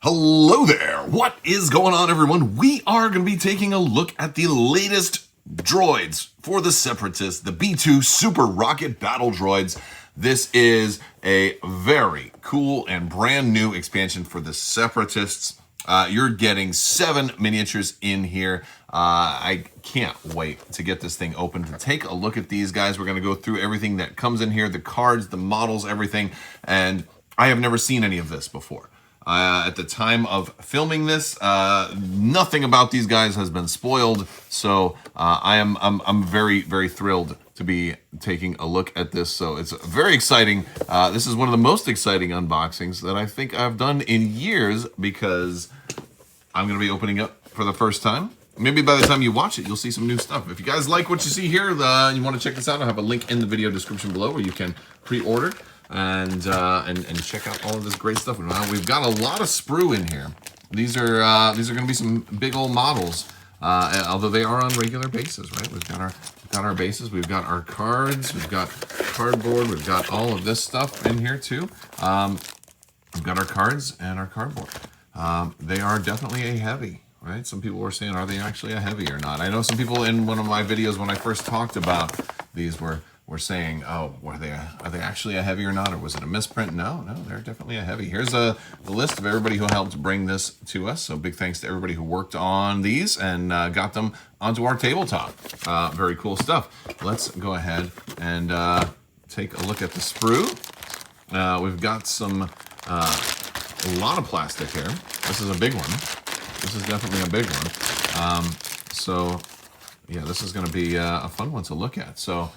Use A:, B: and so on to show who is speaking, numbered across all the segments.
A: Hello there! What is going on, everyone? We are going to be taking a look at the latest droids for the Separatists, the B2 Super Rocket Battle Droids. This is a very cool and brand new expansion for the Separatists. You're getting 7 miniatures in here. I can't wait to get this thing open, to take a look at these guys. We're going to go through everything that comes in here, the cards, the models, everything. And I have never seen any of this before. At the time of filming this, nothing about these guys has been spoiled, so I'm very, very thrilled to be taking a look at this. So it's very exciting. This is one of the most exciting unboxings that I think I've done in years, because I'm going to be opening up for the first time. Maybe by the time you watch it, you'll see some new stuff. If you guys like what you see here, you want to check this out, I'll have a link in the video description below where you can pre-order and check out all of this great stuff. Now, we've got a lot of Sprue in here. These are going to be some big old models, although they are on regular bases, right? We've got our bases, we've got our cards, we've got cardboard, we've got all of this stuff in here too. We've got our cards and our cardboard. They are definitely a heavy, right? Some people were saying, are they actually a heavy or not? I know some people in one of my videos when I first talked about these were saying, oh, are they actually a heavy or not, or was it a misprint? No, they're definitely a heavy. Here's the list of everybody who helped bring this to us. So big thanks to everybody who worked on these and got them onto our tabletop. Very cool stuff. Let's go ahead and take a look at the Sprue. We've got some a lot of plastic here. This is a big one. This is definitely a big one. So yeah, this is going to be a fun one to look at. So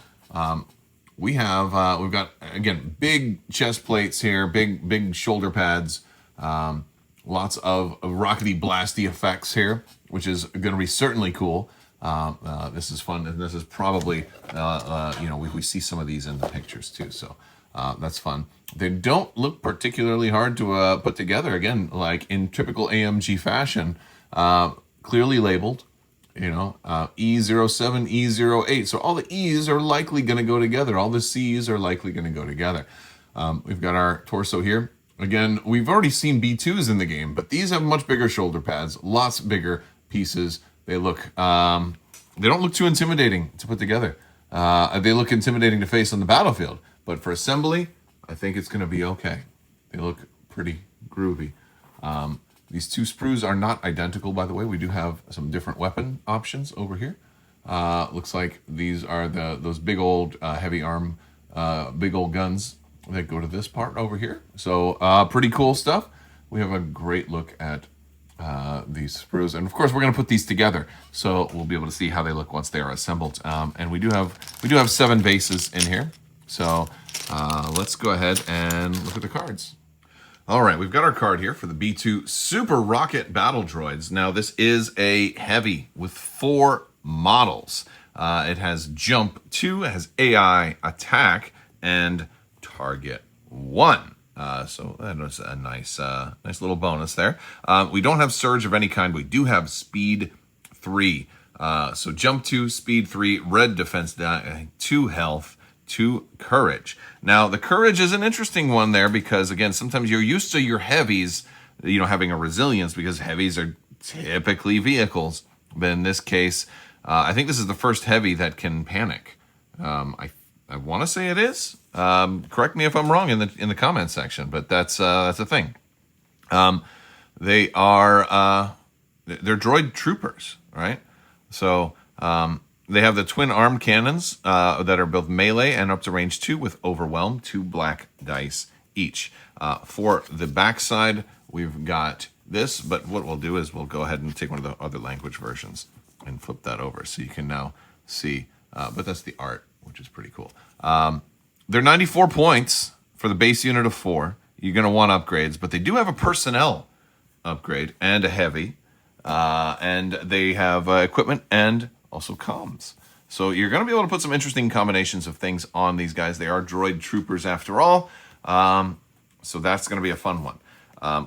A: we've got, again, big chest plates here, big shoulder pads, lots of rockety blasty effects here, which is going to be certainly cool. This is fun, and this is probably, we see some of these in the pictures too, so that's fun. They don't look particularly hard to put together, again, like in typical AMG fashion, clearly labeled. E07, E08. So all the E's are likely going to go together. All the C's are likely going to go together. We've got our torso here. Again, we've already seen B2s in the game, but these have much bigger shoulder pads, lots bigger pieces. They look, they don't look too intimidating to put together. They look intimidating to face on the battlefield, but for assembly, I think it's going to be okay. They look pretty groovy. These two Sprues are not identical, by the way. We do have some different weapon options over here. Looks like these are those big old heavy arm, big old guns that go to this part over here. So pretty cool stuff. We have a great look at these Sprues, and of course we're going to put these together, so we'll be able to see how they look once they are assembled. And we do have 7 bases in here. So let's go ahead and look at the cards. All right, we've got our card here for the B2 Super Rocket Battle Droids. Now, this is a heavy with 4 models. It has Jump 2, it has AI, Attack, and Target 1. So that was a nice little bonus there. We don't have Surge of any kind. We do have Speed 3. So Jump 2, Speed 3, Red Defense, 2 Health, 2 Courage. Now, the Courage is an interesting one there because, again, sometimes you're used to your heavies, having a resilience because heavies are typically vehicles. But in this case, I think this is the first heavy that can panic. I want to say it is. Correct me if I'm wrong in the comment section, but that's a thing. They're droid troopers, right? So they have the twin armed cannons that are both melee and up to range 2 with Overwhelm, 2 black dice each. For the backside, we've got this, but what we'll do is we'll go ahead and take one of the other language versions and flip that over so you can now see. But that's the art, which is pretty cool. They're 94 points for the base unit of 4. You're going to want upgrades, but they do have a personnel upgrade and a heavy. And they have equipment and also comms. So you're going to be able to put some interesting combinations of things on these guys. They are droid troopers after all. So that's going to be a fun one.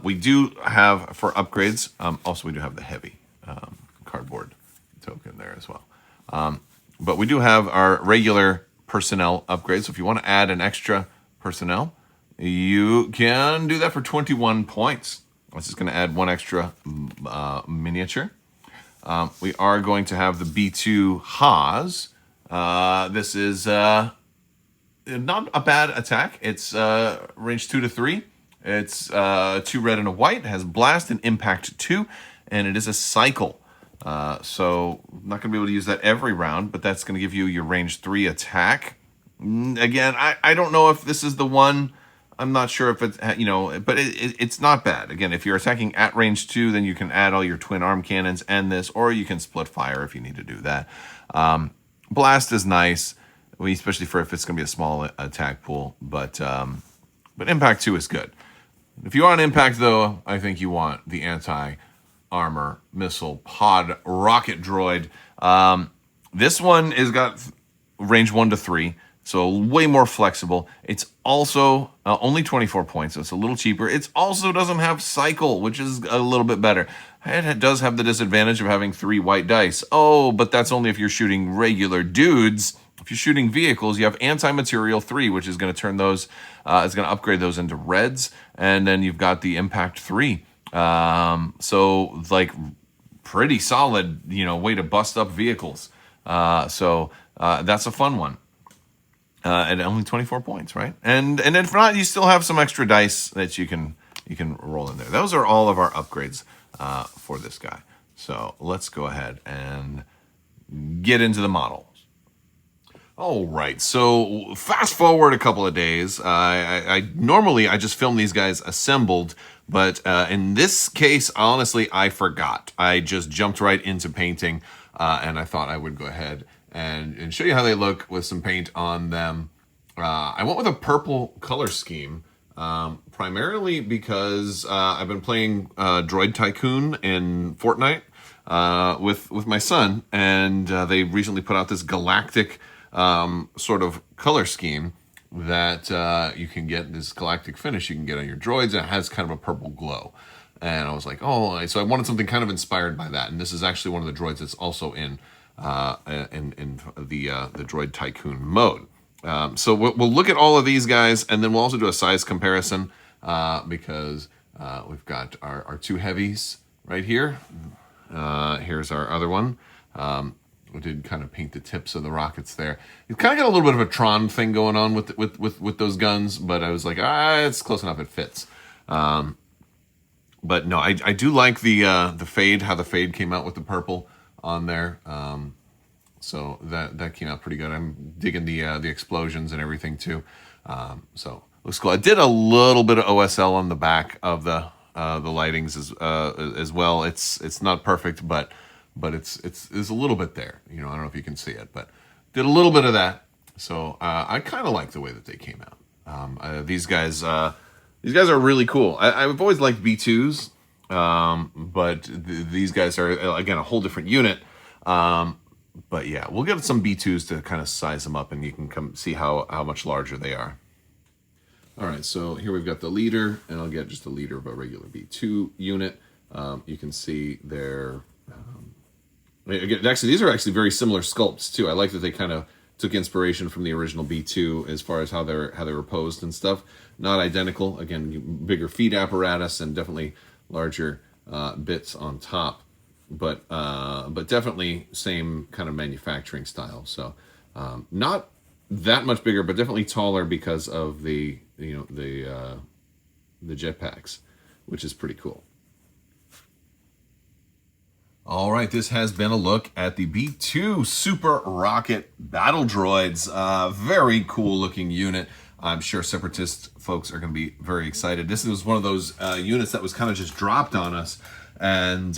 A: We do have, for upgrades, also we do have the heavy cardboard token there as well. But we do have our regular personnel upgrades. So if you want to add an extra personnel, you can do that for 21 points. This is going to add one extra miniature. We are going to have the B2 Haas. This is not a bad attack. It's range 2 to 3. It's 2 red and a white. It has blast and impact 2, and it is a cycle. So not going to be able to use that every round, but that's going to give you your range 3 attack. Again, I don't know if this is the one. I'm not sure if it's, but it's not bad. Again, if you're attacking at range 2, then you can add all your twin arm cannons and this, or you can split fire if you need to do that. Blast is nice, especially for if it's going to be a small attack pool, but impact 2 is good. If you want impact, though, I think you want the anti-armor missile pod rocket droid. This one has got range 1 to 3, so way more flexible. It's also only 24 points, so it's a little cheaper. It also doesn't have cycle, which is a little bit better. It does have the disadvantage of having 3 white dice. Oh, but that's only if you're shooting regular dudes. If you're shooting vehicles, you have anti-material 3, which is going to turn those, it's going to upgrade those into reds, and then you've got the impact 3. So like pretty solid, way to bust up vehicles. So that's a fun one. At only 24 points, right? And if not, you still have some extra dice that you can roll in there. Those are all of our upgrades for this guy. So let's go ahead and get into the models. All right, so fast forward a couple of days. I normally just film these guys assembled, but in this case, honestly, I forgot. I just jumped right into painting, and I thought I would go ahead and show you how they look with some paint on them. I went with a purple color scheme, primarily because I've been playing Droid Tycoon in Fortnite with my son, and they recently put out this galactic sort of color scheme that you can get, this galactic finish you can get on your droids, and it has kind of a purple glow. And I was like, oh, so I wanted something kind of inspired by that. And this is actually one of the droids that's also in the Droid Tycoon mode. So we'll look at all of these guys, and then we'll also do a size comparison because we've got our 2 heavies right here. Here's our other one. We did kind of paint the tips of the rockets there. You kind of got a little bit of a Tron thing going on with those guns, but I was like, it's close enough. It fits. But no, I do like the fade, how the fade came out with the purple on there. So that came out pretty good. I'm digging the explosions and everything too. So looks cool. I did a little bit of OSL on the back of the lightings as well. It's not perfect, but it's a little bit there. I don't know if you can see it, but did a little bit of that. So I kind of like the way that they came out. These guys are really cool. I've always liked B2s, but these guys are, again, a whole different unit. But yeah, we'll get some B2s to kind of size them up, and you can come see how much larger they are. All right, so here we've got the leader, and I'll get just a leader of a regular B2 unit. You can see they're actually, these are actually very similar sculpts too. I like that they kind of took inspiration from the original B2 as far as how they were posed and stuff. Not identical. Again, bigger feet apparatus and definitely larger bits on top, but definitely same kind of manufacturing style. So not that much bigger, but definitely taller because of the jetpacks, which is pretty cool. All right, this has been a look at the B2 Super Rocket Battle Droids. Very cool looking unit. I'm sure Separatist folks are going to be very excited. This was one of those units that was kind of just dropped on us, and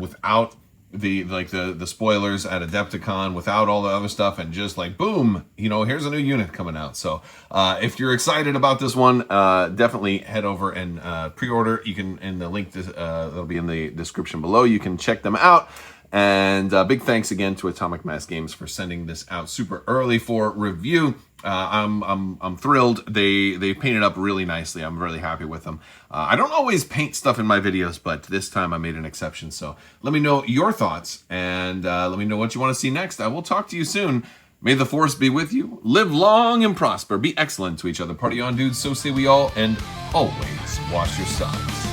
A: without the spoilers at Adepticon, without all the other stuff, and just like boom, here's a new unit coming out. So if you're excited about this one, definitely head over and pre-order. You can, in the link that'll be in the description below, you can check them out. And big thanks again to Atomic Mass Games for sending this out super early for review. I'm thrilled. They painted up really nicely. I'm really happy with them. I don't always paint stuff in my videos, but this time I made an exception. So let me know your thoughts, and let me know what you want to see next. I will talk to you soon. May the Force be with you. Live long and prosper. Be excellent to each other. Party on, dudes. So say we all. And always wash your socks.